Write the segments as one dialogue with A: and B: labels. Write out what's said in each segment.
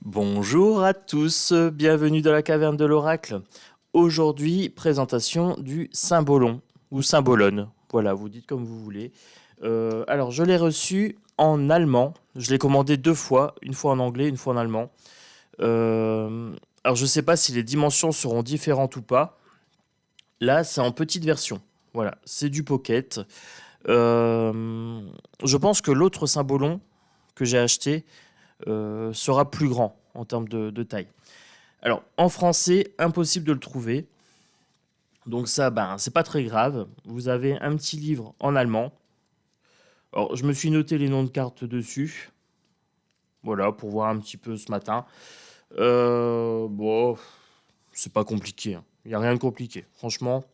A: Bonjour à tous, bienvenue dans la caverne de l'oracle. Aujourd'hui, présentation du Symbolon ou Symbolone. Voilà, vous dites comme vous voulez. Alors, je l'ai reçu en allemand. Je l'ai commandé deux fois, une fois en anglais, une fois en allemand. Alors, je ne sais pas si les dimensions seront différentes ou pas. Là, c'est en petite version. Voilà, c'est du pocket. Je pense que l'autre Symbolon que j'ai acheté sera plus grand en termes de taille. Alors, en français, impossible de le trouver. Donc ça, c'est pas très grave. Vous avez un petit livre en allemand. Alors, je me suis noté les noms de cartes dessus. Voilà, pour voir un petit peu ce matin. Bon, c'est pas compliqué, hein. Il n'y a rien de compliqué. Franchement,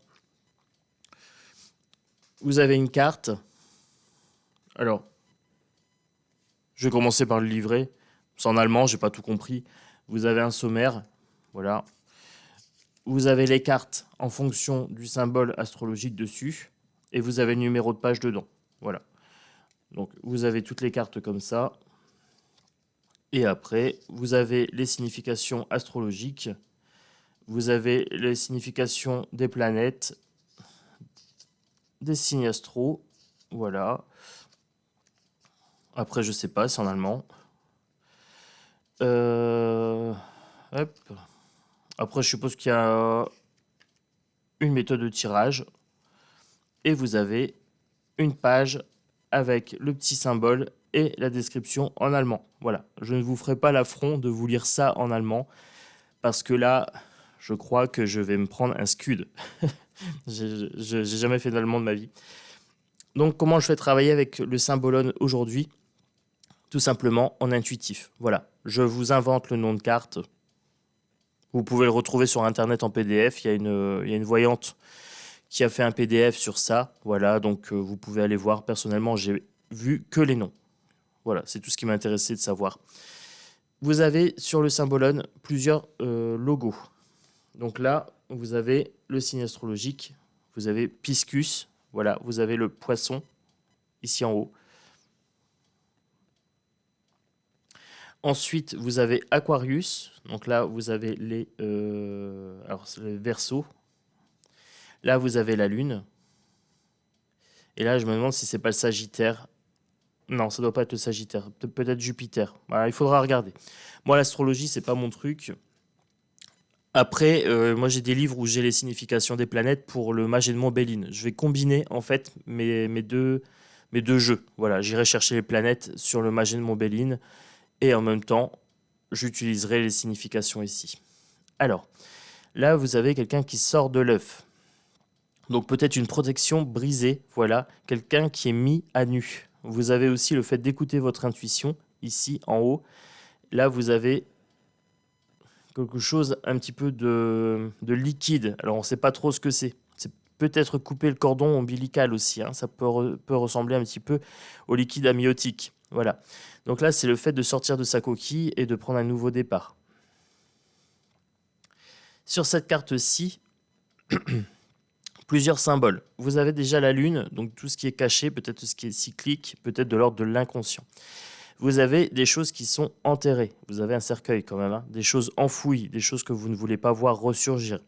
A: vous avez une carte. Alors, je vais commencer par le livret. C'est en allemand, j'ai pas tout compris. Vous avez un sommaire. Voilà. Vous avez les cartes en fonction du symbole astrologique dessus. Et vous avez le numéro de page dedans. Voilà. Donc vous avez toutes les cartes comme ça. Et après, vous avez les significations astrologiques. Vous avez les significations des planètes, des signes astro. Voilà. Après, je sais pas, c'est en allemand. Hop. Après, je suppose qu'il y a une méthode de tirage. Et vous avez une page avec le petit symbole et la description en allemand. Voilà. Je ne vous ferai pas l'affront de vous lire ça en allemand parce que là, je crois que je vais me prendre un scud. J'ai jamais fait d'allemand de ma vie. Donc, comment je fais travailler avec le symbolone aujourd'hui? Tout simplement en intuitif. Voilà. Je vous invente le nom de carte. Vous pouvez le retrouver sur Internet en PDF. Il y a une voyante qui a fait un PDF sur ça. Voilà. Donc, vous pouvez aller voir. Personnellement, j'ai vu que les noms. Voilà. C'est tout ce qui m'intéressait de savoir. Vous avez sur le symbolone plusieurs logos. Donc là, vous avez le signe astrologique, vous avez Piscus, voilà, vous avez le poisson ici en haut. Ensuite, vous avez Aquarius, donc là, vous avez alors c'est le Verseau. Là, vous avez la Lune. Et là, je me demande si c'est pas le Sagittaire. Non, ça doit pas être le Sagittaire, peut-être Jupiter. Voilà, il faudra regarder. Moi, l'astrologie, c'est pas mon truc. Après, moi j'ai des livres où j'ai les significations des planètes pour le Magellan Béline. Je vais combiner en fait mes deux jeux. Voilà, j'irai chercher les planètes sur le Magellan Béline et en même temps, j'utiliserai les significations ici. Alors, là vous avez quelqu'un qui sort de l'œuf. Donc peut-être une protection brisée, voilà, quelqu'un qui est mis à nu. Vous avez aussi le fait d'écouter votre intuition ici en haut. Là vous avez quelque chose un petit peu de liquide. Alors on ne sait pas trop ce que c'est. C'est peut-être couper le cordon ombilical aussi, hein. Ça peut ressembler un petit peu au liquide amniotique. Voilà. Donc là, c'est le fait de sortir de sa coquille et de prendre un nouveau départ. Sur cette carte-ci, plusieurs symboles. Vous avez déjà la Lune, donc tout ce qui est caché, peut-être ce qui est cyclique, peut-être de l'ordre de l'inconscient. Vous avez des choses qui sont enterrées. Vous avez un cercueil quand même, hein. Des choses enfouies, des choses que vous ne voulez pas voir ressurgir.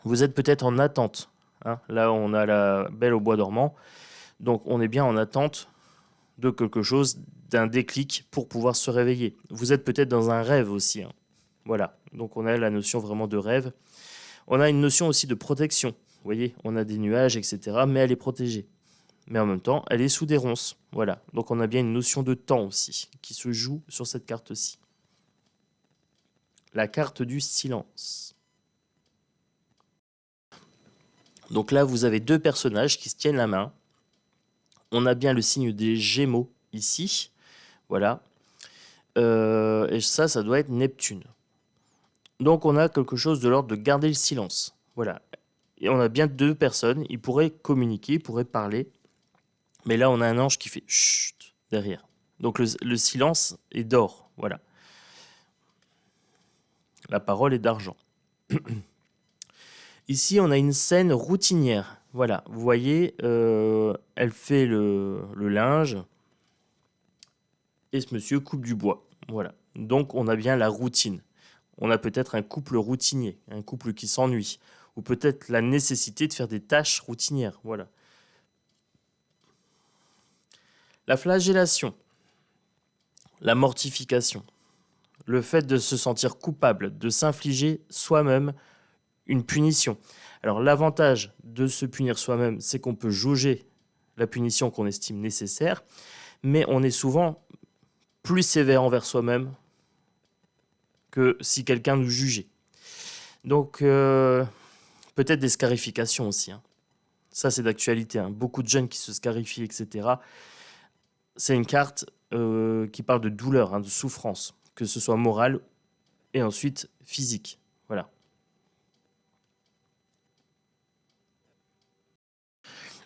A: Vous êtes peut-être en attente, hein. Là, on a la Belle au bois dormant. Donc, on est bien en attente de quelque chose, d'un déclic pour pouvoir se réveiller. Vous êtes peut-être dans un rêve aussi, hein. Voilà. Donc, on a la notion vraiment de rêve. On a une notion aussi de protection. Vous voyez, on a des nuages, etc. Mais elle est protégée. Mais en même temps, elle est sous des ronces. Voilà. Donc, on a bien une notion de temps aussi qui se joue sur cette carte-ci. La carte du silence. Donc là, vous avez deux personnages qui se tiennent la main. On a bien le signe des Gémeaux ici. Voilà. Et ça doit être Neptune. Donc on a quelque chose de l'ordre de garder le silence. Voilà. Et on a bien deux personnes. Ils pourraient communiquer, ils pourraient parler. Mais là, on a un ange qui fait chut derrière. Donc le silence est d'or. Voilà. La parole est d'argent. Ici, on a une scène routinière. Voilà, vous voyez, elle fait le linge et ce monsieur coupe du bois. Voilà, Donc, on a bien la routine. On a peut-être un couple routinier, un couple qui s'ennuie, ou peut-être la nécessité de faire des tâches routinières. Voilà. La flagellation, la mortification, le fait de se sentir coupable, de s'infliger soi-même une punition. Alors l'avantage de se punir soi-même, c'est qu'on peut jauger la punition qu'on estime nécessaire, mais on est souvent plus sévère envers soi-même que si quelqu'un nous jugeait. Donc peut-être des scarifications aussi. Ça c'est d'actualité. Beaucoup de jeunes qui se scarifient, etc. C'est une carte qui parle de douleur, de souffrance, que ce soit morale et ensuite physique. Voilà.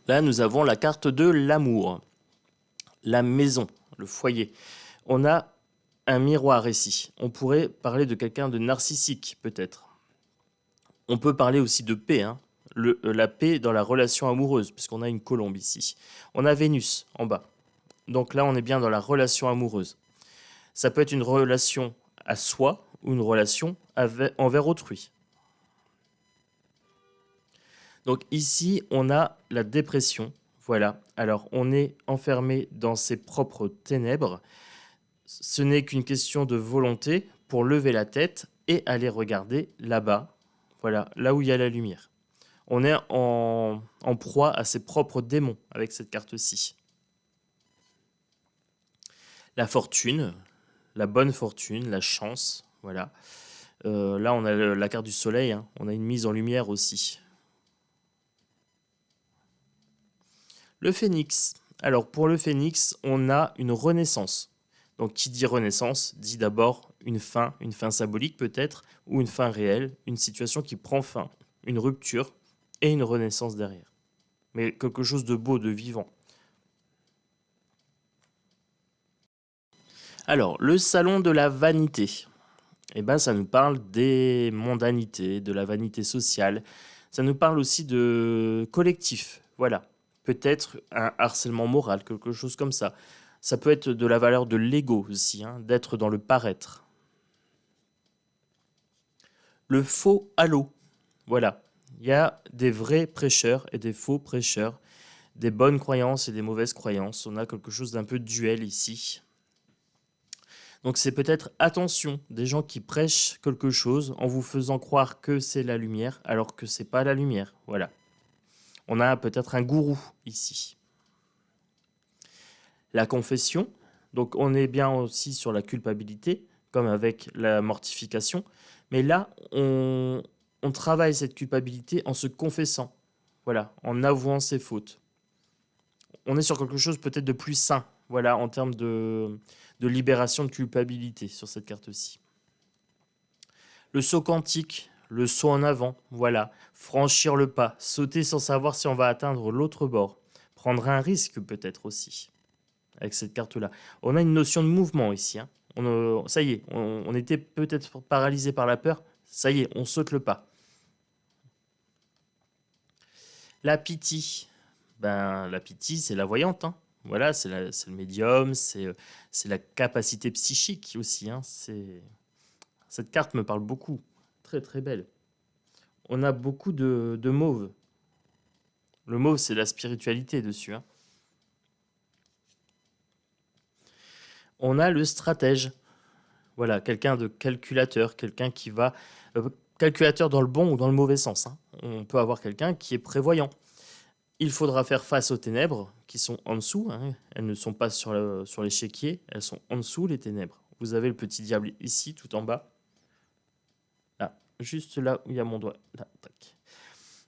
A: Là, nous avons la carte de l'amour, la maison, le foyer. On a un miroir ici. On pourrait parler de quelqu'un de narcissique, peut-être. On peut parler aussi de paix, la paix dans la relation amoureuse, puisqu'on a une colombe ici. On a Vénus en bas. Donc là, on est bien dans la relation amoureuse. Ça peut être une relation à soi ou une relation envers autrui. Donc ici, on a la dépression. Voilà. Alors, on est enfermé dans ses propres ténèbres. Ce n'est qu'une question de volonté pour lever la tête et aller regarder là-bas. Voilà, là où il y a la lumière. On est en proie à ses propres démons avec cette carte-ci. La fortune, la bonne fortune, la chance, voilà. Là, on a la carte du soleil, on a une mise en lumière aussi. Le phénix. Alors, pour le phénix, on a une renaissance. Donc, qui dit renaissance, dit d'abord une fin symbolique peut-être, ou une fin réelle, une situation qui prend fin, une rupture et une renaissance derrière. Mais quelque chose de beau, de vivant. Alors, le salon de la vanité. Ça nous parle des mondanités, de la vanité sociale. Ça nous parle aussi de collectif. Voilà. Peut-être un harcèlement moral, quelque chose comme ça. Ça peut être de la valeur de l'ego aussi, d'être dans le paraître. Le faux halo. Voilà. Il y a des vrais prêcheurs et des faux prêcheurs, des bonnes croyances et des mauvaises croyances. On a quelque chose d'un peu duel ici. Donc c'est peut-être attention, des gens qui prêchent quelque chose en vous faisant croire que c'est la lumière, alors que c'est pas la lumière. Voilà. On a peut-être un gourou ici. La confession, donc on est bien aussi sur la culpabilité, comme avec la mortification, mais là, on travaille cette culpabilité en se confessant, voilà, en avouant ses fautes. On est sur quelque chose peut-être de plus sain, voilà, en termes de libération de culpabilité sur cette carte-ci. Le saut quantique, le saut en avant, voilà, franchir le pas, sauter sans savoir si on va atteindre l'autre bord, prendre un risque peut-être aussi, avec cette carte-là. On a une notion de mouvement ici, ça y est, on était peut-être paralysé par la peur, ça y est, on saute le pas. La Pythie, la Pythie, c'est la voyante, Voilà, c'est le médium, c'est la capacité psychique aussi, Cette carte me parle beaucoup, très très belle. On a beaucoup de mauve. Le mauve, c'est la spiritualité dessus, On a le stratège. Voilà, quelqu'un de calculateur, quelqu'un qui va... calculateur dans le bon ou dans le mauvais sens. On peut avoir quelqu'un qui est prévoyant. Il faudra faire face aux ténèbres qui sont en dessous. Elles ne sont pas sur l'échiquier, elles sont en dessous, les ténèbres. Vous avez le petit diable ici, tout en bas. Là, juste là où il y a mon doigt. Là, tac.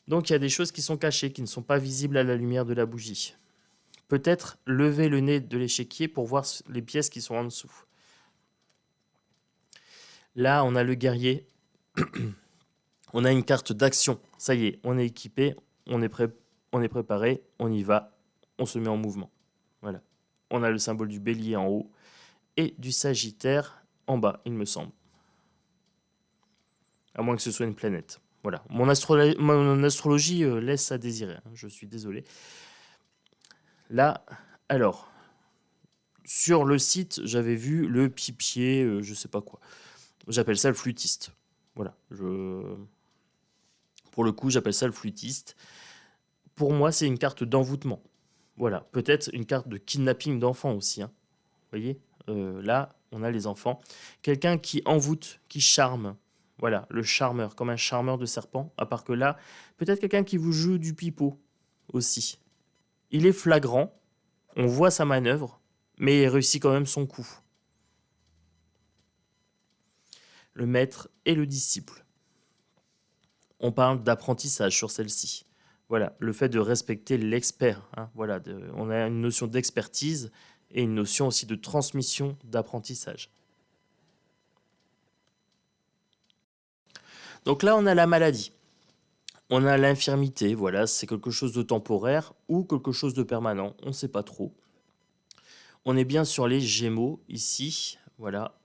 A: Donc il y a des choses qui sont cachées, qui ne sont pas visibles à la lumière de la bougie. Peut-être lever le nez de l'échiquier pour voir les pièces qui sont en dessous. Là, on a le guerrier. On a une carte d'action. Ça y est, on est équipé, on est préparé, on y va, on se met en mouvement. Voilà. On a le symbole du bélier en haut et du sagittaire en bas, il me semble. À moins que ce soit une planète. Voilà. Mon astrologie laisse à désirer. Je suis désolé. Là, alors, sur le site, j'avais vu le pipier, je sais pas quoi. J'appelle ça le flûtiste. Voilà. Pour le coup, j'appelle ça le flûtiste. Pour moi, c'est une carte d'envoûtement. Voilà. Peut-être une carte de kidnapping d'enfants aussi, hein. Vous voyez, là, on a les enfants. Quelqu'un qui envoûte, qui charme. Voilà, le charmeur, comme un charmeur de serpent. À part que là, peut-être quelqu'un qui vous joue du pipeau aussi. Il est flagrant, on voit sa manœuvre, mais il réussit quand même son coup. Le maître et le disciple. On parle d'apprentissage sur celle-ci. Voilà, le fait de respecter l'expert, hein. Voilà, on a une notion d'expertise et une notion aussi de transmission d'apprentissage. Donc là, on a la maladie. On a l'infirmité, voilà, c'est quelque chose de temporaire ou quelque chose de permanent, on ne sait pas trop. On est bien sur les Gémeaux ici, voilà.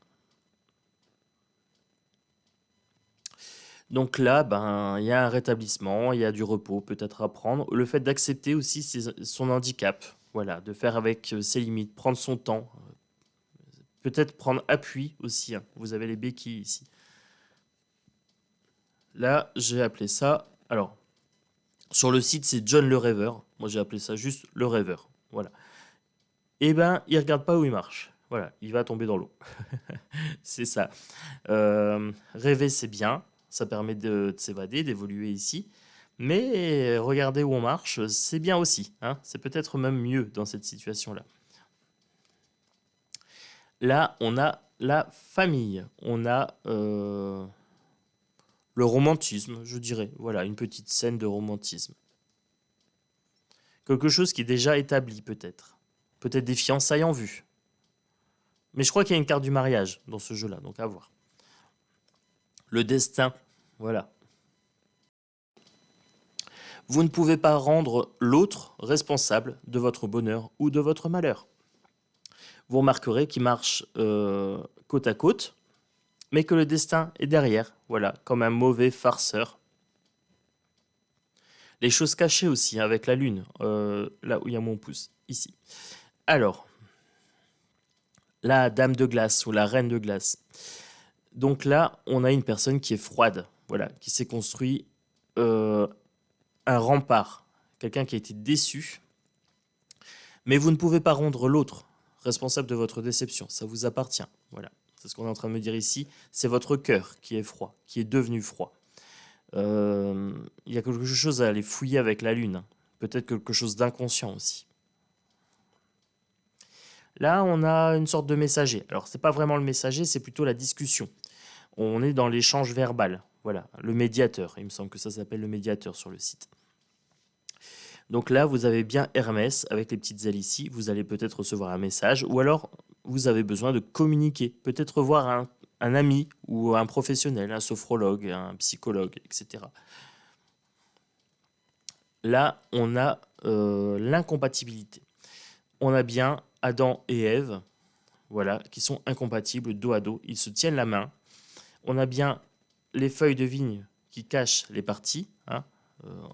A: Donc là, ben, il y a un rétablissement, il y a du repos peut-être à prendre. Le fait d'accepter aussi son handicap, voilà, de faire avec ses limites, prendre son temps, peut-être prendre appui aussi, hein. Vous avez les béquilles ici. Là, j'ai appelé ça, alors, sur le site, c'est John le rêveur. Moi, j'ai appelé ça juste le rêveur, voilà. Eh ben, il regarde pas où il marche. Voilà, il va tomber dans l'eau. C'est ça. Rêver, c'est bien. Ça permet de s'évader, d'évoluer ici. Mais regarder où on marche, c'est bien aussi, hein. C'est peut-être même mieux dans cette situation-là. Là, on a la famille. On a le romantisme, je dirais. Voilà, une petite scène de romantisme. Quelque chose qui est déjà établi, peut-être. Peut-être des fiançailles en vue. Mais je crois qu'il y a une carte du mariage dans ce jeu-là, donc à voir. Le destin, voilà. Vous ne pouvez pas rendre l'autre responsable de votre bonheur ou de votre malheur. Vous remarquerez qu'il marche côte à côte, mais que le destin est derrière, voilà, comme un mauvais farceur. Les choses cachées aussi, avec la lune, là où il y a mon pouce, ici. Alors, la dame de glace ou la reine de glace. Donc là, on a une personne qui est froide, voilà, qui s'est construit un rempart, quelqu'un qui a été déçu. Mais vous ne pouvez pas rendre l'autre responsable de votre déception, ça vous appartient. Voilà, c'est ce qu'on est en train de me dire ici. C'est votre cœur qui est froid, qui est devenu froid. Il y a quelque chose à aller fouiller avec la lune, hein. Peut-être quelque chose d'inconscient aussi. Là, on a une sorte de messager. Alors, c'est pas vraiment le messager, c'est plutôt la discussion. On est dans l'échange verbal. Voilà, le médiateur. Il me semble que ça s'appelle le médiateur sur le site. Donc là, vous avez bien Hermès avec les petites ailes ici. Vous allez peut-être recevoir un message ou alors vous avez besoin de communiquer. Peut-être voir un ami ou un professionnel, un sophrologue, un psychologue, etc. Là, on a l'incompatibilité. On a bien Adam et Ève, voilà, qui sont incompatibles dos à dos. Ils se tiennent la main. On a bien les feuilles de vigne qui cachent les parties, hein,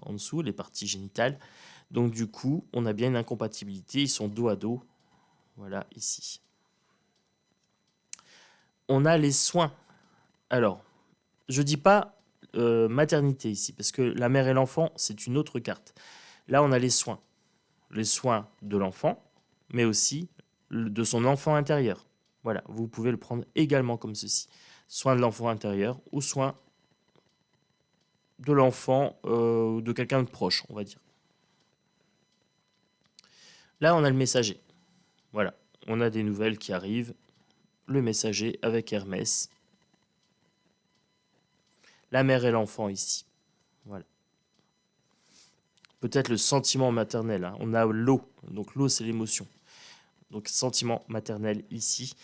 A: en dessous, les parties génitales. Donc du coup, on a bien une incompatibilité. Ils sont dos à dos, voilà, ici. On a les soins. Alors, je dis pas maternité ici, parce que la mère et l'enfant, c'est une autre carte. Là, on a les soins. Les soins de l'enfant, mais aussi de son enfant intérieur. Voilà, vous pouvez le prendre également comme ceci. Soin de l'enfant intérieur ou soin de l'enfant ou de quelqu'un de proche, on va dire. Là, on a le messager. Voilà, on a des nouvelles qui arrivent. Le messager avec Hermès. La mère et l'enfant ici. Voilà. Peut-être le sentiment maternel, hein. On a l'eau. Donc l'eau, c'est l'émotion. Donc sentiment maternel ici.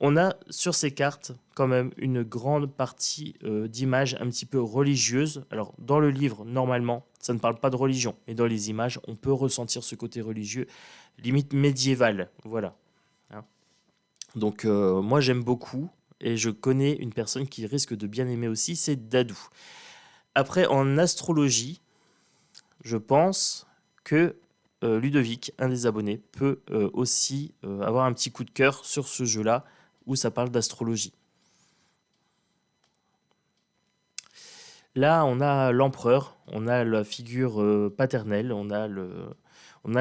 A: On a sur ces cartes quand même une grande partie d'images un petit peu religieuses. Alors dans le livre, normalement, ça ne parle pas de religion, mais dans les images, on peut ressentir ce côté religieux, limite médiéval. Voilà, hein. Donc moi j'aime beaucoup et je connais une personne qui risque de bien aimer aussi, c'est Dadou. Après en astrologie, je pense que Ludovic, un des abonnés, peut aussi avoir un petit coup de cœur sur ce jeu-là où ça parle d'astrologie. Là, on a l'empereur, on a la figure paternelle, on a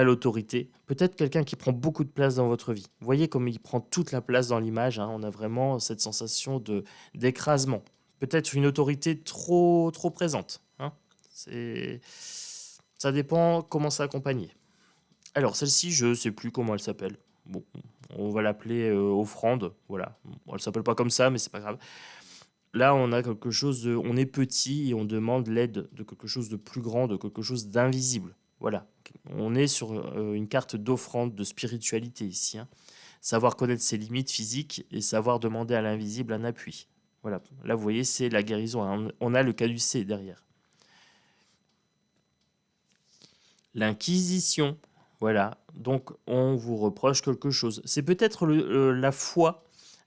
A: l'autorité. Peut-être quelqu'un qui prend beaucoup de place dans votre vie. Vous voyez comme il prend toute la place dans l'image, hein. On a vraiment cette sensation d'écrasement. Peut-être une autorité trop présente, hein. Ça dépend comment c'est accompagné. Alors, celle-ci, je ne sais plus comment elle s'appelle. Bon, on va l'appeler offrande. Voilà. Bon, elle s'appelle pas comme ça, mais c'est pas grave. Là, on a quelque chose de. On est petit et on demande l'aide de quelque chose de plus grand, de quelque chose d'invisible. Voilà. On est sur une carte d'offrande, de spiritualité ici, hein. Savoir connaître ses limites physiques et savoir demander à l'invisible un appui. Voilà. Là, vous voyez, c'est la guérison, hein. On a le caducée derrière. L'Inquisition. Voilà. Donc, on vous reproche quelque chose. C'est peut-être la foi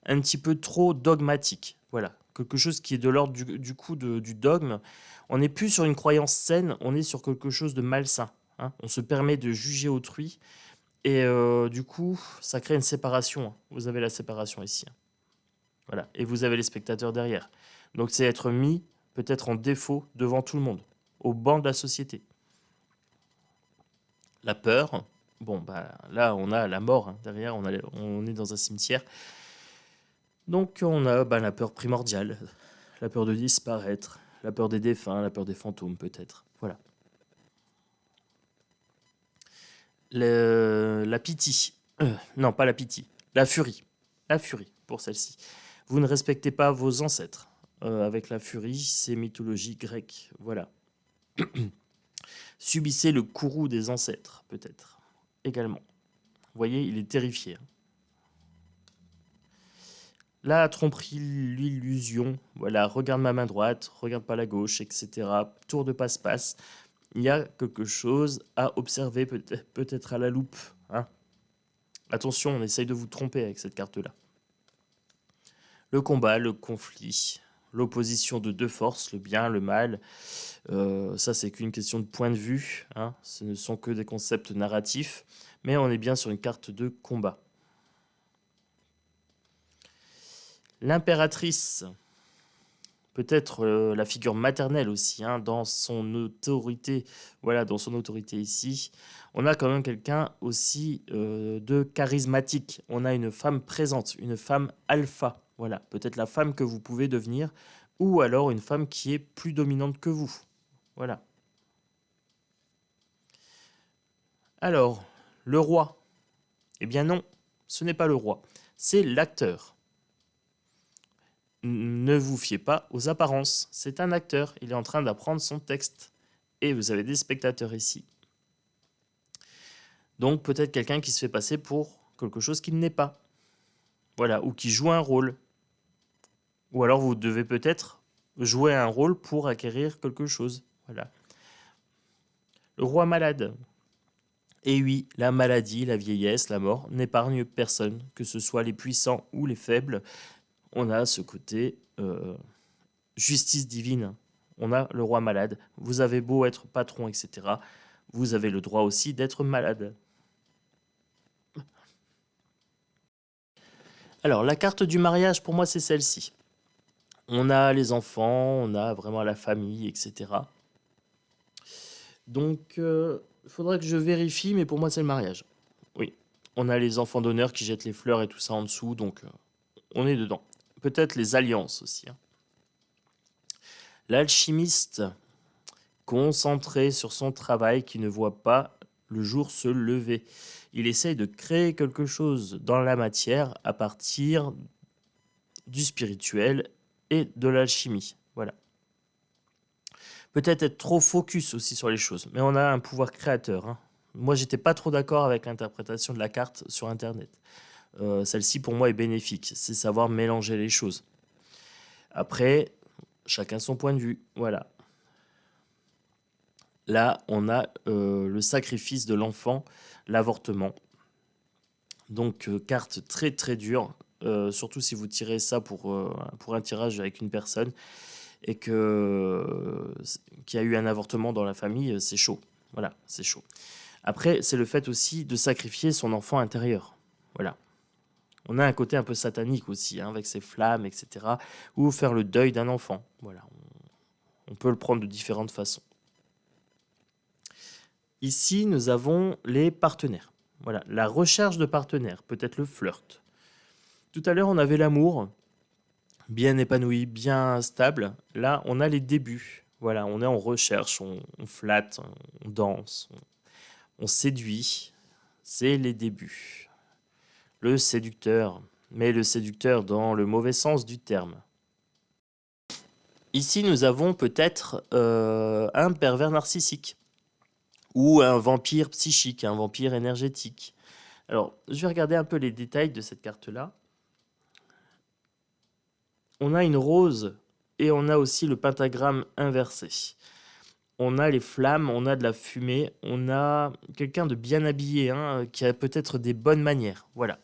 A: un petit peu trop dogmatique. Voilà. Quelque chose qui est de l'ordre du coup du dogme. On n'est plus sur une croyance saine, on est sur quelque chose de malsain, hein. On se permet de juger autrui. Et du coup, ça crée une séparation, hein. Vous avez la séparation ici, hein. Voilà. Et vous avez les spectateurs derrière. Donc, c'est être mis peut-être en défaut devant tout le monde, au banc de la société. La peur, bon, bah, là, on a la mort, hein. Derrière, on est dans un cimetière. Donc, on a la peur primordiale, la peur de disparaître, la peur des défunts, la peur des fantômes, peut-être. Voilà. La pitié. Non, pas la pitié. La furie. La furie, pour celle-ci. Vous ne respectez pas vos ancêtres. Avec la furie, c'est mythologie grecque. Voilà. Subissez le courroux des ancêtres, peut-être. Également. Vous voyez, il est terrifié, hein. La tromperie, l'illusion, voilà, regarde ma main droite, regarde pas la gauche, etc. Tour de passe-passe. Il y a quelque chose à observer, peut-être à la loupe, hein. Attention, on essaye de vous tromper avec cette carte-là. Le combat, le conflit, l'opposition de deux forces, le bien, le mal. Ça, c'est qu'une question de point de vue, hein. Ce ne sont que des concepts narratifs, mais on est bien sur une carte de combat. L'impératrice, peut-être la figure maternelle aussi, hein, dans son autorité. Voilà, dans son autorité ici. On a quand même quelqu'un aussi de charismatique. On a une femme présente, une femme alpha. Voilà, peut-être la femme que vous pouvez devenir, ou alors une femme qui est plus dominante que vous. Voilà. Alors, le roi. Eh bien non, ce n'est pas le roi, c'est l'acteur. Ne vous fiez pas aux apparences. C'est un acteur. Il est en train d'apprendre son texte. Et vous avez des spectateurs ici. Donc peut-être quelqu'un qui se fait passer pour quelque chose qu'il n'est pas. Voilà. Ou qui joue un rôle. Ou alors vous devez peut-être jouer un rôle pour acquérir quelque chose. Voilà. Le roi malade. Et oui, la maladie, la vieillesse, la mort n'épargnent personne, que ce soit les puissants ou les faibles. On a ce côté justice divine. On a le roi malade. Vous avez beau être patron, etc. Vous avez le droit aussi d'être malade. Alors, la carte du mariage, pour moi, c'est celle-ci. On a les enfants, on a vraiment la famille, etc. Donc, il faudrait que je vérifie, mais pour moi, c'est le mariage. Oui. On a les enfants d'honneur qui jettent les fleurs et tout ça en dessous, donc on est dedans. Peut-être les alliances aussi, hein. L'alchimiste, concentré sur son travail qui ne voit pas le jour se lever. Il essaye de créer quelque chose dans la matière à partir du spirituel et de l'alchimie. Voilà. Peut-être être trop focus aussi sur les choses, mais on a un pouvoir créateur, hein. Moi, j'étais pas trop d'accord avec l'interprétation de la carte sur Internet. Celle-ci, pour moi, est bénéfique. C'est savoir mélanger les choses. Après, chacun son point de vue. Voilà. Là, on a le sacrifice de l'enfant, l'avortement. Donc, carte très très dure, surtout si vous tirez ça pour un tirage avec une personne et qu'il y a eu un avortement dans la famille, c'est chaud. Voilà, c'est chaud. Après, c'est le fait aussi de sacrifier son enfant intérieur. Voilà. On a un côté un peu satanique aussi, hein, avec ses flammes, etc. Ou faire le deuil d'un enfant. Voilà. On peut le prendre de différentes façons. Ici, nous avons les partenaires. Voilà, la recherche de partenaires, peut-être le flirt. Tout à l'heure, on avait l'amour, bien épanoui, bien stable. Là, on a les débuts. Voilà, on est en recherche, on flatte, on danse, on séduit. C'est les débuts. Le séducteur, mais le séducteur dans le mauvais sens du terme. Ici, nous avons peut-être un pervers narcissique ou un vampire psychique, un vampire énergétique. Alors, je vais regarder un peu les détails de cette carte-là. On a une rose et on a aussi le pentagramme inversé. On a les flammes, on a de la fumée, on a quelqu'un de bien habillé, hein, qui a peut-être des bonnes manières. Voilà.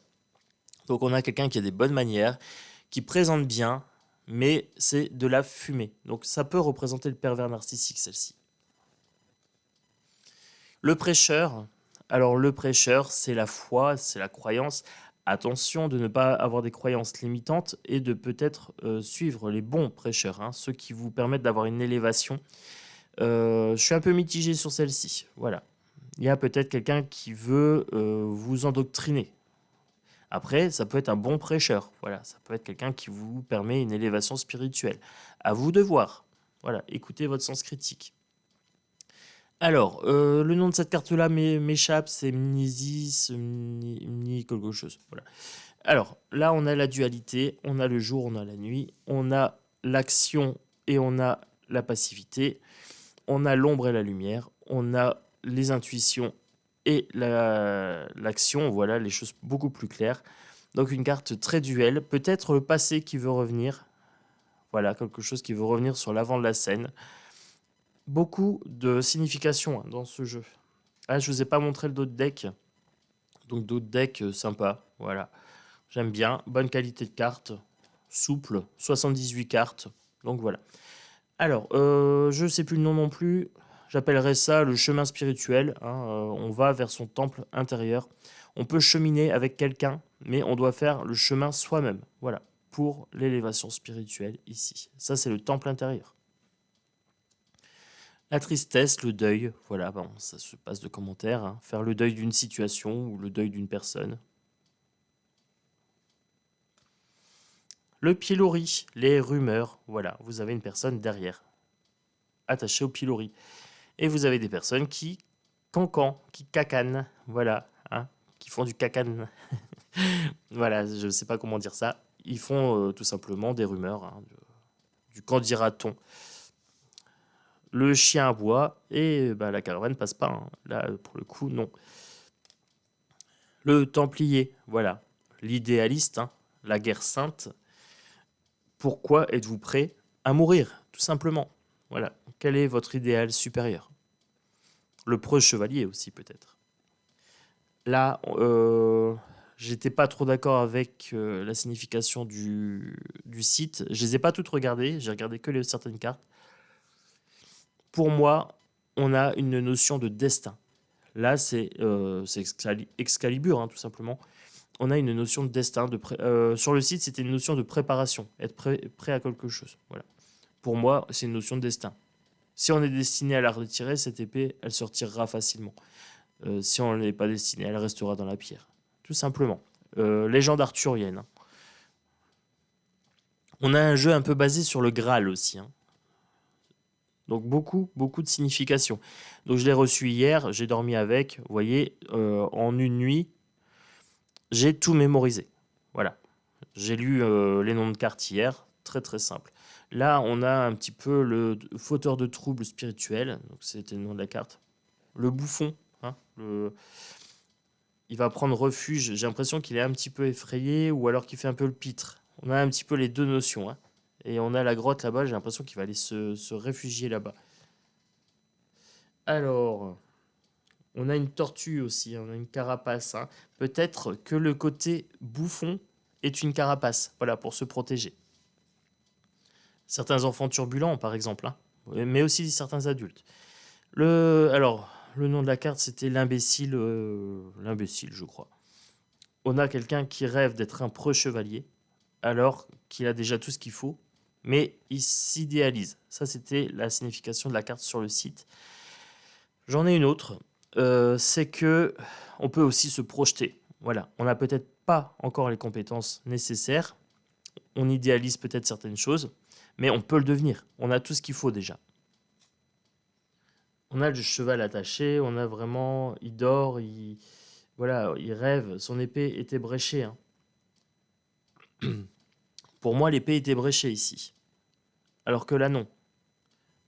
A: Donc on a quelqu'un qui a des bonnes manières, qui présente bien, mais c'est de la fumée. Donc ça peut représenter le pervers narcissique, celle-ci. Le prêcheur, alors le prêcheur, c'est la foi, c'est la croyance. Attention de ne pas avoir des croyances limitantes et de peut-être suivre les bons prêcheurs, hein, ceux qui vous permettent d'avoir une élévation. Je suis un peu mitigé sur celle-ci. Voilà. Il y a peut-être quelqu'un qui veut vous endoctriner. Après, ça peut être un bon prêcheur. Voilà, ça peut être quelqu'un qui vous permet une élévation spirituelle. À vous de voir. Voilà, écoutez votre sens critique. Alors, le nom de cette carte-là m'échappe, c'est Mnesis, Mni quelque chose. Voilà. Alors, là, on a la dualité, on a le jour, on a la nuit, on a l'action et on a la passivité, on a l'ombre et la lumière, on a les intuitions et l'action, voilà, les choses beaucoup plus claires. Donc, une carte très duelle, peut-être le passé qui veut revenir, voilà, quelque chose qui veut revenir sur l'avant de la scène. Beaucoup de significations, hein, dans ce jeu. Ah, je vous ai pas montré le dos de deck. Donc dos de deck sympa, voilà. J'aime bien, bonne qualité de carte, souple, 78 cartes. Donc voilà. Alors, je sais plus le nom non plus. J'appellerais ça le chemin spirituel, hein. On va vers son temple intérieur. On peut cheminer avec quelqu'un, mais on doit faire le chemin soi-même. Voilà, pour l'élévation spirituelle ici. Ça, c'est le temple intérieur. La tristesse, le deuil, voilà, bon, ça se passe de commentaires, hein. Faire le deuil d'une situation ou le deuil d'une personne. Le pilori, les rumeurs, voilà, vous avez une personne derrière, attachée au pilori. Et vous avez des personnes qui cancan, qui cacanent, voilà, hein, qui font du cacan. Voilà, je ne sais pas comment dire ça. Ils font tout simplement des rumeurs, hein, du qu'en dira-t-on. Le chien aboie et bah, la caravane passe pas, hein. Là, pour le coup, non. Le Templier, voilà, l'idéaliste, hein, la guerre sainte. Pourquoi êtes-vous prêt à mourir, tout simplement? Voilà, quel est votre idéal supérieur? Le preux chevalier aussi, peut-être. Là, j'étais pas trop d'accord avec la signification du site. Je les ai pas toutes regardées, j'ai regardé que certaines cartes. Pour moi, on a une notion de destin. Là, c'est Excalibur, hein, tout simplement. On a une notion de destin. Sur le site, c'était une notion de préparation, être prêt à quelque chose. Voilà. Pour moi, c'est une notion de destin. Si on est destiné à la retirer, cette épée, elle se retirera facilement. Si on n'est pas destiné, elle restera dans la pierre. Tout simplement. Légende arthurienne, hein. On a un jeu un peu basé sur le Graal aussi, hein. Donc beaucoup, beaucoup de significations. Donc je l'ai reçu hier, j'ai dormi avec. Vous voyez, en une nuit, j'ai tout mémorisé. Voilà. J'ai lu les noms de cartes hier, très très simple. Là, on a un petit peu le fauteur de troubles spirituels, donc c'était le nom de la carte. Le bouffon, hein, il va prendre refuge. J'ai l'impression qu'il est un petit peu effrayé ou alors qu'il fait un peu le pitre. On a un petit peu les deux notions, hein. Et on a la grotte là-bas, j'ai l'impression qu'il va aller se réfugier là-bas. Alors, on a une tortue aussi, on a une carapace, hein. Peut-être que le côté bouffon est une carapace, voilà, pour se protéger. Certains enfants turbulents, par exemple, hein, mais aussi certains adultes. Alors, le nom de la carte, c'était l'imbécile, l'imbécile, je crois. On a quelqu'un qui rêve d'être un preux chevalier, alors qu'il a déjà tout ce qu'il faut, mais il s'idéalise. Ça, c'était la signification de la carte sur le site. J'en ai une autre, c'est que on peut aussi se projeter. Voilà, on n'a peut-être pas encore les compétences nécessaires, on idéalise peut-être certaines choses, mais on peut le devenir. On a tout ce qu'il faut déjà. On a le cheval attaché, on a vraiment, il dort, voilà, il rêve. Son épée était bréchée, hein. Pour moi, l'épée était bréchée ici, alors que là, non.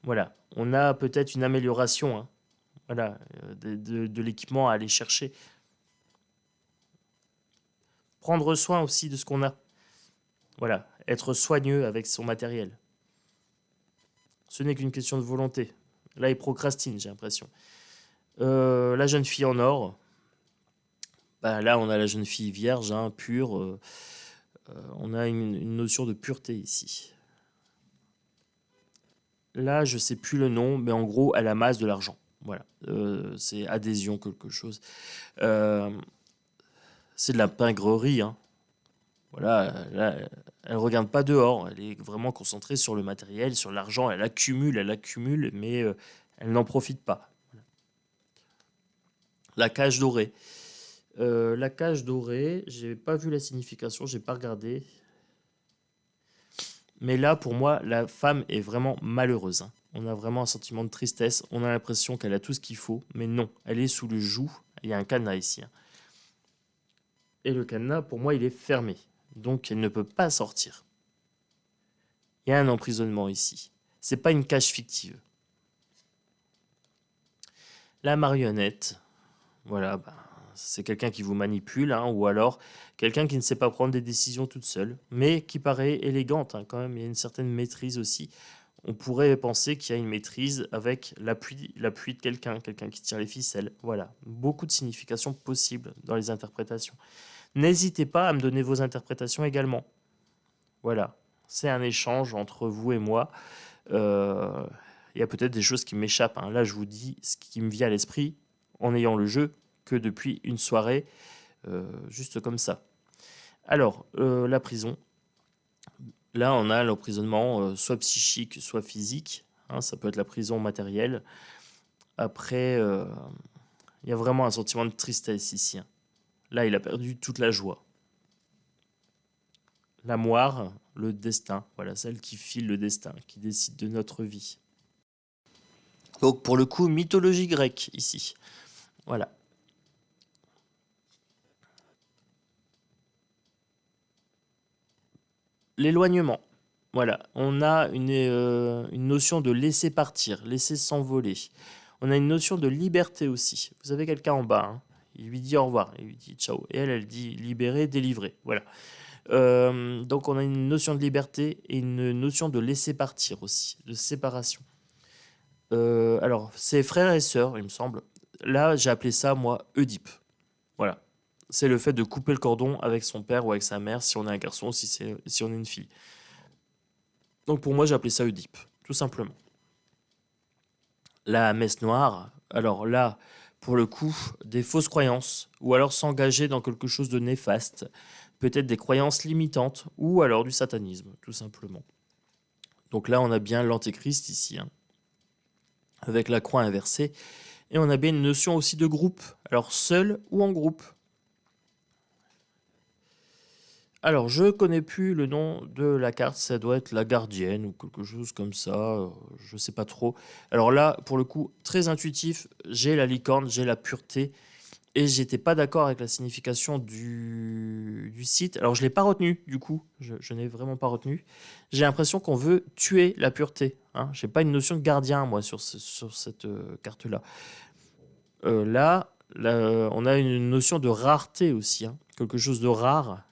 A: Voilà, on a peut-être une amélioration, hein. Voilà, de l'équipement à aller chercher. Prendre soin aussi de ce qu'on a. Voilà, être soigneux avec son matériel. Ce n'est qu'une question de volonté. Là, il procrastine, j'ai l'impression. La jeune fille en or. Bah, là, on a la jeune fille vierge, hein, pure. On a une notion de pureté ici. Là, je sais plus le nom, mais en gros, elle amasse de l'argent. Voilà, c'est adhésion quelque chose. Euh, c'est de la pingrerie, hein. Voilà, là, elle regarde pas dehors, elle est vraiment concentrée sur le matériel, sur l'argent. Elle accumule, mais elle n'en profite pas. La cage dorée. La cage dorée, j'ai pas vu la signification, j'ai pas regardé. Mais là, pour moi, la femme est vraiment malheureuse, hein. On a vraiment un sentiment de tristesse. On a l'impression qu'elle a tout ce qu'il faut, mais non, elle est sous le joug. Il y a un cadenas ici, hein. Et le cadenas, pour moi, il est fermé. Donc, elle ne peut pas sortir. Il y a un emprisonnement ici. C'est pas une cage fictive. La marionnette, voilà, ben, c'est quelqu'un qui vous manipule, hein, ou alors quelqu'un qui ne sait pas prendre des décisions toute seule, mais qui paraît élégante, hein, quand même. Il y a une certaine maîtrise aussi. On pourrait penser qu'il y a une maîtrise avec l'appui de quelqu'un, quelqu'un qui tire les ficelles. Voilà, beaucoup de significations possibles dans les interprétations. N'hésitez pas à me donner vos interprétations également. Voilà, c'est un échange entre vous et moi. Euh, Il y a peut-être des choses qui m'échappent, hein. Là, je vous dis ce qui me vient à l'esprit en ayant le jeu que depuis une soirée, juste comme ça. Alors, la prison. Là, on a l'emprisonnement soit psychique, soit physique, hein. Ça peut être la prison matérielle. Après, il y a vraiment un sentiment de tristesse ici, hein. Là, il a perdu toute la joie. La moire, le destin. Voilà, celle qui file le destin, qui décide de notre vie. Donc, pour le coup, mythologie grecque ici. Voilà. L'éloignement. Voilà, on a une notion de laisser partir, laisser s'envoler. On a une notion de liberté aussi. Vous avez quelqu'un en bas, hein. Il lui dit au revoir, il lui dit ciao. Et elle dit libérer, délivrer. Voilà. Donc on a une notion de liberté et une notion de laisser partir aussi, de séparation. Alors, c'est frères et sœurs, il me semble. Là, j'ai appelé ça, moi, Oedipe. Voilà. C'est le fait de couper le cordon avec son père ou avec sa mère, si on est un garçon, si on est une fille. Donc pour moi, j'ai appelé ça Oedipe, tout simplement. La messe noire, alors là, pour le coup, des fausses croyances, ou alors s'engager dans quelque chose de néfaste, peut-être des croyances limitantes, ou alors du satanisme, tout simplement. Donc là, on a bien l'antéchrist ici, hein, avec la croix inversée, et on a bien une notion aussi de groupe, alors seul ou en groupe. Alors, je connais plus le nom de la carte, ça doit être la gardienne ou quelque chose comme ça, je sais pas trop. Alors là, pour le coup, très intuitif, j'ai la licorne, j'ai la pureté, et j'étais pas d'accord avec la signification du site. Alors je l'ai pas retenu, du coup, je n'ai vraiment pas retenu. J'ai l'impression qu'on veut tuer la pureté, hein. J'ai pas une notion de gardien, moi, sur cette carte-là. Là, on a une notion de rareté aussi, hein. Quelque chose de rare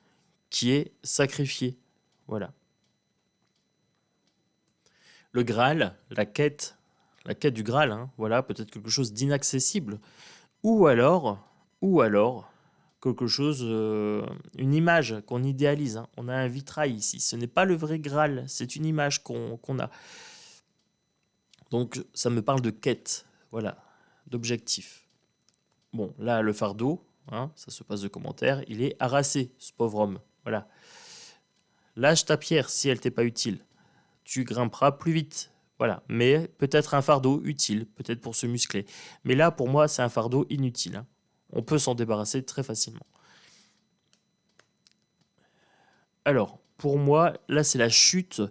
A: qui est sacrifié. Voilà. Le Graal, la quête du Graal, hein, voilà, peut-être quelque chose d'inaccessible. Ou alors, quelque chose, une image qu'on idéalise, hein. On a un vitrail ici. Ce n'est pas le vrai Graal, c'est une image qu'on a. Donc, ça me parle de quête. Voilà. d'objectif. Bon, là, le fardeau, hein, ça se passe de commentaires, il est harassé, ce pauvre homme. Voilà. Lâche ta pierre si elle t'est pas utile. Tu grimperas plus vite. Voilà. Mais peut-être un fardeau utile, peut-être pour se muscler. Mais là, pour moi, c'est un fardeau inutile, hein. On peut s'en débarrasser très facilement. Alors, pour moi, là, c'est la chute.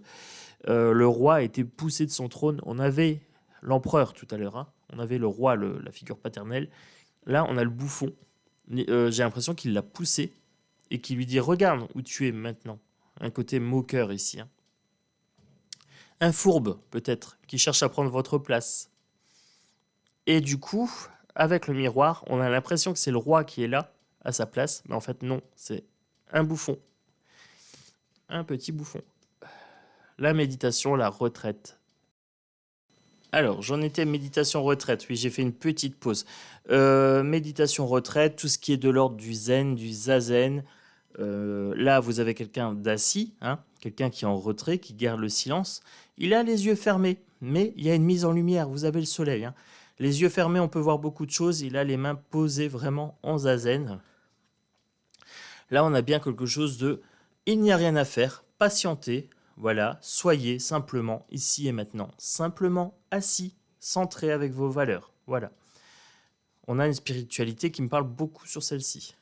A: Le roi a été poussé de son trône. On avait l'empereur tout à l'heure, hein. On avait le roi, la figure paternelle. Là, on a le bouffon. J'ai l'impression qu'il l'a poussé et qu'il lui dit « Regarde où tu es maintenant ». Un côté moqueur ici, hein. Un fourbe, peut-être, qui cherche à prendre votre place. Et du coup, avec le miroir, on a l'impression que c'est le roi qui est là, à sa place. Mais en fait, non, c'est un bouffon. Un petit bouffon. La méditation, la retraite. Alors, j'en étais méditation retraite. Oui, j'ai fait une petite pause. Méditation retraite, tout ce qui est de l'ordre du zen, du zazen. Là, vous avez quelqu'un d'assis, hein, quelqu'un qui est en retrait, qui garde le silence. Il a les yeux fermés, mais il y a une mise en lumière. Vous avez le soleil, hein. Les yeux fermés, on peut voir beaucoup de choses. Il a les mains posées vraiment en zazen. Là, on a bien quelque chose de il n'y a rien à faire, patientez. Voilà, soyez simplement ici et maintenant, simplement assis, centré avec vos valeurs. Voilà. On a une spiritualité qui me parle beaucoup sur celle-ci.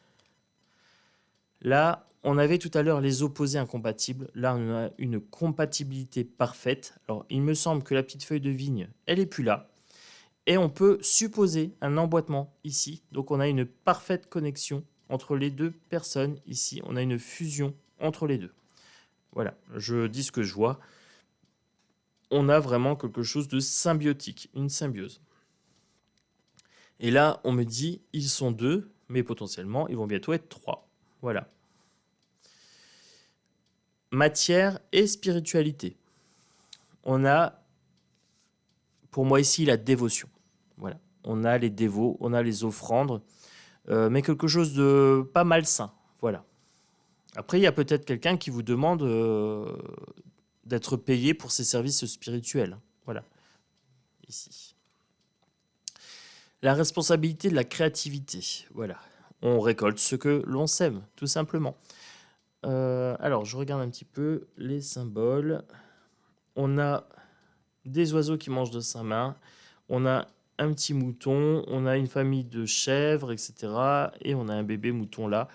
A: Là, on avait tout à l'heure les opposés incompatibles. Là, on a une compatibilité parfaite. Alors, il me semble que la petite feuille de vigne, elle n'est plus là. Et on peut supposer un emboîtement ici. Donc, on a une parfaite connexion entre les deux personnes ici. On a une fusion entre les deux. Voilà, je dis ce que je vois. On a vraiment quelque chose de symbiotique, une symbiose. Et là, on me dit, ils sont deux, mais potentiellement, ils vont bientôt être trois. Voilà. Matière et spiritualité. On a, pour moi ici, la dévotion. Voilà. On a les dévots, on a les offrandes, mais quelque chose de pas malsain. Voilà. Après, il y a peut-être quelqu'un qui vous demande d'être payé pour ses services spirituels. Voilà. Ici. La responsabilité de la créativité. Voilà. On récolte ce que l'on sème, tout simplement. Alors, je regarde un petit peu les symboles. On a des oiseaux qui mangent de sa main. On a un petit mouton. On a une famille de chèvres, etc. Et on a un bébé mouton là.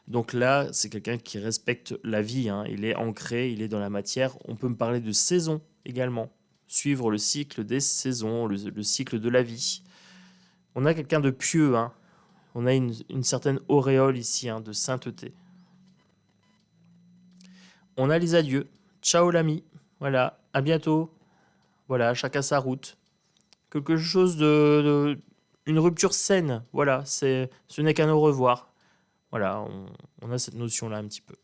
A: Donc là, c'est quelqu'un qui respecte la vie, hein. Il est ancré, il est dans la matière. On peut me parler de saison également. Suivre le cycle des saisons, le cycle de la vie. On a quelqu'un de pieux, hein. On a une certaine auréole ici, hein, de sainteté. On a les adieux. Ciao l'ami. Voilà, à bientôt. Voilà, chacun sa route. Quelque chose une rupture saine. Voilà, ce n'est qu'un au revoir. Voilà, on a cette notion-là un petit peu.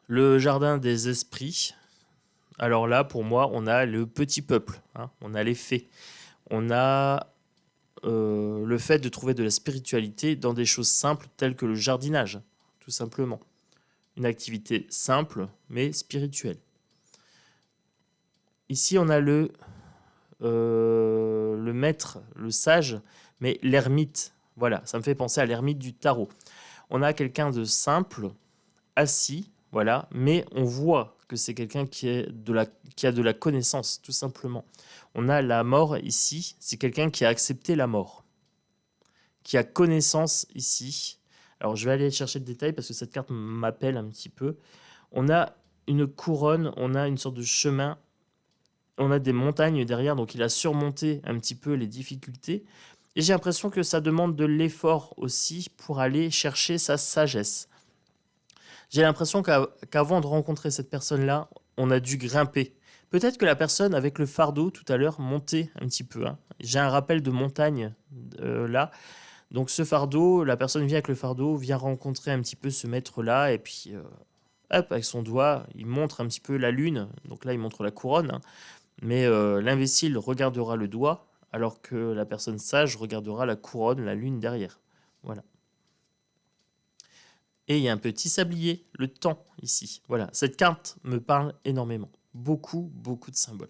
A: Le jardin des esprits. Alors là, pour moi, on a le petit peuple, hein. On a les fées. On a le fait de trouver de la spiritualité dans des choses simples telles que le jardinage, tout simplement. Une activité simple, mais spirituelle. Ici, on a le maître, le sage, mais l'ermite. Voilà, ça me fait penser à l'ermite du tarot. On a quelqu'un de simple, assis, voilà, mais on voit que c'est quelqu'un qui a de la connaissance, tout simplement. On a la mort ici, c'est quelqu'un qui a accepté la mort, qui a connaissance ici. Alors, je vais aller chercher le détail parce que cette carte m'appelle un petit peu. On a une couronne, on a une sorte de chemin, on a des montagnes derrière, donc il a surmonté un petit peu les difficultés. Et j'ai l'impression que ça demande de l'effort aussi pour aller chercher sa sagesse. J'ai l'impression qu'avant de rencontrer cette personne-là, on a dû grimper. Peut-être que la personne avec le fardeau tout à l'heure montait un petit peu, hein. J'ai un rappel de montagne là. Donc ce fardeau, la personne vient avec le fardeau, vient rencontrer un petit peu ce maître-là, et puis hop, avec son doigt, il montre un petit peu la lune. Donc là, il montre la couronne, hein. Mais l'imbécile regardera le doigt, alors que la personne sage regardera la couronne, la lune derrière. Voilà. Et il y a un petit sablier, le temps, ici. Voilà, cette carte me parle énormément. Beaucoup, beaucoup de symboles.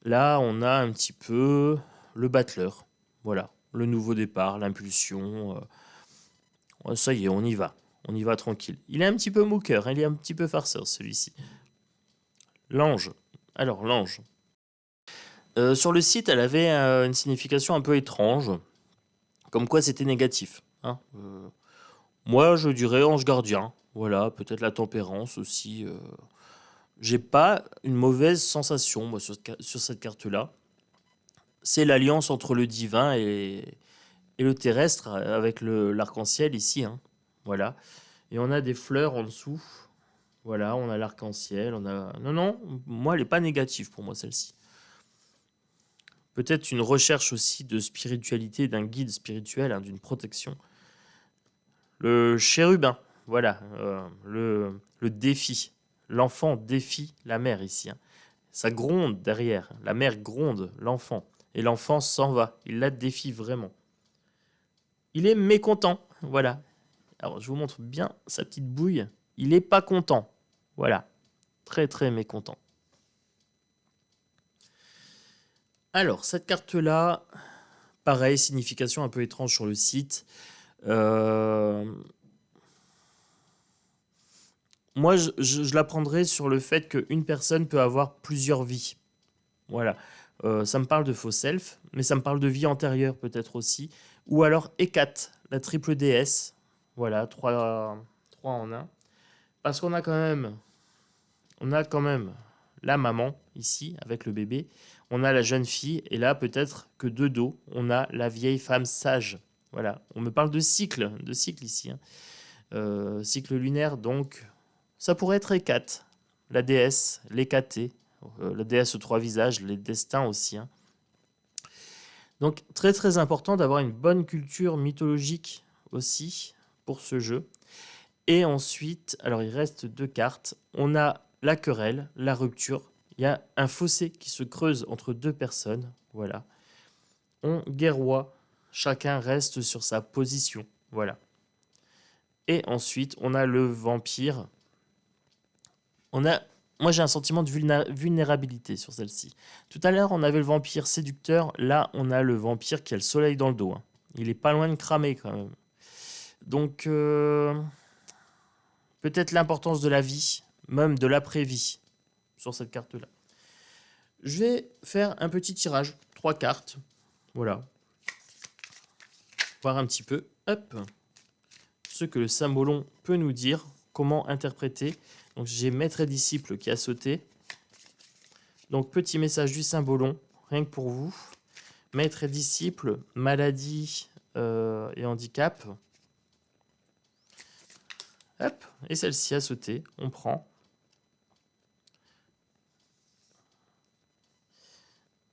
A: Là, on a un petit peu le battleur. Voilà, le nouveau départ, l'impulsion. Ça y est, on y va. On y va tranquille. Il est un petit peu moqueur, il est un petit peu farceur celui-ci. L'ange. Alors, l'ange. Sur le site, elle avait une signification un peu étrange, comme quoi c'était négatif. Hein. Moi, je dirais ange gardien. Voilà, peut-être la tempérance aussi. J'ai pas une mauvaise sensation moi, sur cette carte-là. C'est l'alliance entre le divin et le terrestre avec l'arc-en-ciel ici. Hein. Voilà. Et on a des fleurs en dessous. Voilà, on a l'arc-en-ciel. On a... Non, moi, elle n'est pas négative pour moi, celle-ci. Peut-être une recherche aussi de spiritualité, d'un guide spirituel, hein, d'une protection. Le chérubin, voilà, le défi. L'enfant défie la mère ici. Hein. Ça gronde derrière. La mère gronde l'enfant. Et l'enfant s'en va. Il la défie vraiment. Il est mécontent. Voilà. Alors, je vous montre bien sa petite bouille. Il n'est pas content. Voilà. Très, très mécontent. Alors, cette carte-là, pareil, signification un peu étrange sur le site. Moi, je la prendrais sur le fait qu'une personne peut avoir plusieurs vies. Voilà. Ça me parle de faux self, mais ça me parle de vie antérieure peut-être aussi. Ou alors Hécate, la triple déesse. Voilà, 3 en 1. Parce qu'on a quand même la maman ici avec le bébé. On a la jeune fille et là peut-être que de dos, on a la vieille femme sage. Voilà, on me parle de cycle ici. Hein. Cycle lunaire, donc ça pourrait être Hécate, la déesse, l'Hécatée, la déesse aux 3 visages, les destins aussi. Hein. Donc très très important d'avoir une bonne culture mythologique aussi pour ce jeu. Et ensuite, alors il reste 2 cartes. On a la querelle, la rupture. Il y a un fossé qui se creuse entre 2 personnes. Voilà. On guerroie. Chacun reste sur sa position. Voilà. Et ensuite, on a le vampire. Moi, j'ai un sentiment de vulnérabilité sur celle-ci. Tout à l'heure, on avait le vampire séducteur. Là, on a le vampire qui a le soleil dans le dos. Hein. Il est pas loin de cramer quand même. Donc, peut-être l'importance de la vie, même de l'après-vie, sur cette carte-là. Je vais faire un petit tirage. 3 cartes. Voilà. Voir un petit peu. Hop. Ce que le symbolon peut nous dire. Comment interpréter. Donc, j'ai maître et disciple qui a sauté. Donc, petit message du symbolon, rien que pour vous. Maître et disciple, maladie et handicap. Hop, et celle-ci a sauté. On prend.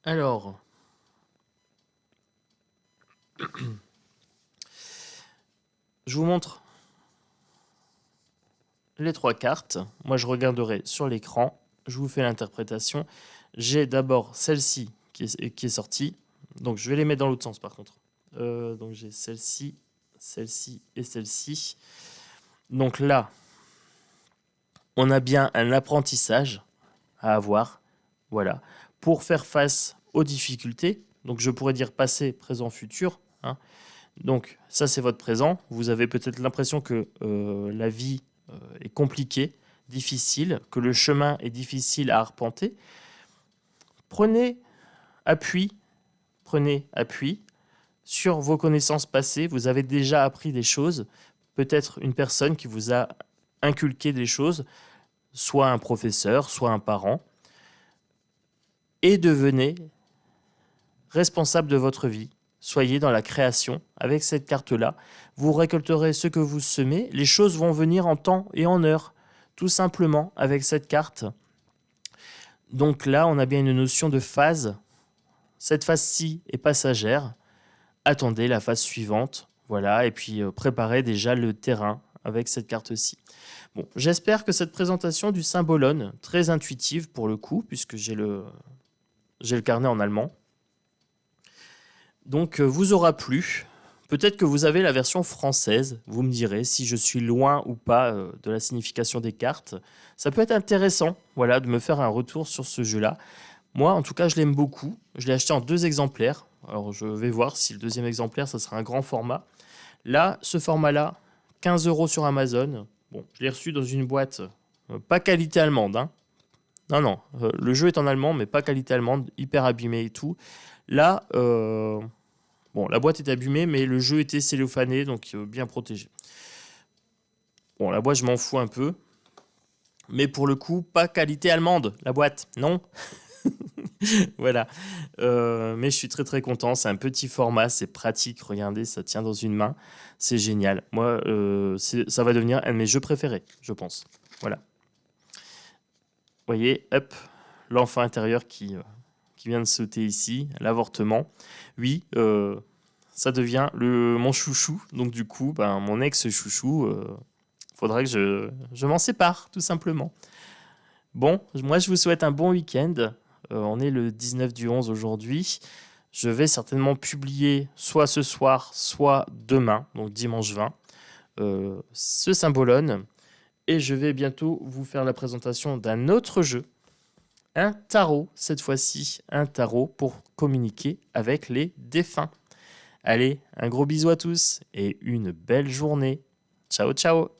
A: Alors, je vous montre les 3 cartes. Moi, je regarderai sur l'écran. Je vous fais l'interprétation. J'ai d'abord celle-ci qui est sortie. Donc, je vais les mettre dans l'autre sens, par contre. Donc, j'ai celle-ci, celle-ci et celle-ci. Donc là, on a bien un apprentissage à avoir. Voilà. Pour faire face aux difficultés. Donc, je pourrais dire passé, présent, futur. Hein. Donc, ça, c'est votre présent. Vous avez peut-être l'impression que la vie est compliquée, difficile, que le chemin est difficile à arpenter. Prenez appui sur vos connaissances passées. Vous avez déjà appris des choses. Peut-être une personne qui vous a inculqué des choses, soit un professeur, soit un parent. Et devenez responsable de votre vie. Soyez dans la création. Avec cette carte-là, vous récolterez ce que vous semez. Les choses vont venir en temps et en heure, tout simplement, avec cette carte. Donc là, on a bien une notion de phase. Cette phase-ci est passagère. Attendez la phase suivante. Voilà, et puis préparez déjà le terrain avec cette carte-ci. Bon, j'espère que cette présentation du symbolone, très intuitive pour le coup, puisque j'ai le carnet en allemand, donc vous aura plu. Peut-être que vous avez la version française, vous me direz si je suis loin ou pas de la signification des cartes. Ça peut être intéressant, voilà, de me faire un retour sur ce jeu-là. Moi, en tout cas, je l'aime beaucoup. Je l'ai acheté en 2 exemplaires. Alors, je vais voir si le deuxième exemplaire, ça sera un grand format. Là, ce format-là, 15 € sur Amazon. Bon, je l'ai reçu dans une boîte, pas qualité allemande, hein. Non, non, le jeu est en allemand, mais pas qualité allemande, hyper abîmé et tout. Là, bon, la boîte est abîmée, mais le jeu était cellophané, donc bien protégé. Bon, la boîte, je m'en fous un peu. Mais pour le coup, pas qualité allemande, la boîte, non. Voilà. Mais je suis très très content. C'est un petit format, c'est pratique. Regardez, ça tient dans une main. C'est génial. Moi, ça va devenir un de mes jeux préférés, je pense. Voilà. Vous voyez, hop, l'enfant intérieur qui vient de sauter ici, l'avortement. Oui, ça devient mon chouchou. Donc du coup, mon ex-chouchou, faudrait que je m'en sépare, tout simplement. Bon, moi je vous souhaite un bon week-end. On est le 19 du 11 aujourd'hui. Je vais certainement publier soit ce soir, soit demain, donc dimanche 20, ce Symbolone. Et je vais bientôt vous faire la présentation d'un autre jeu, un tarot, cette fois-ci un tarot pour communiquer avec les défunts. Allez, un gros bisou à tous et une belle journée. Ciao, ciao!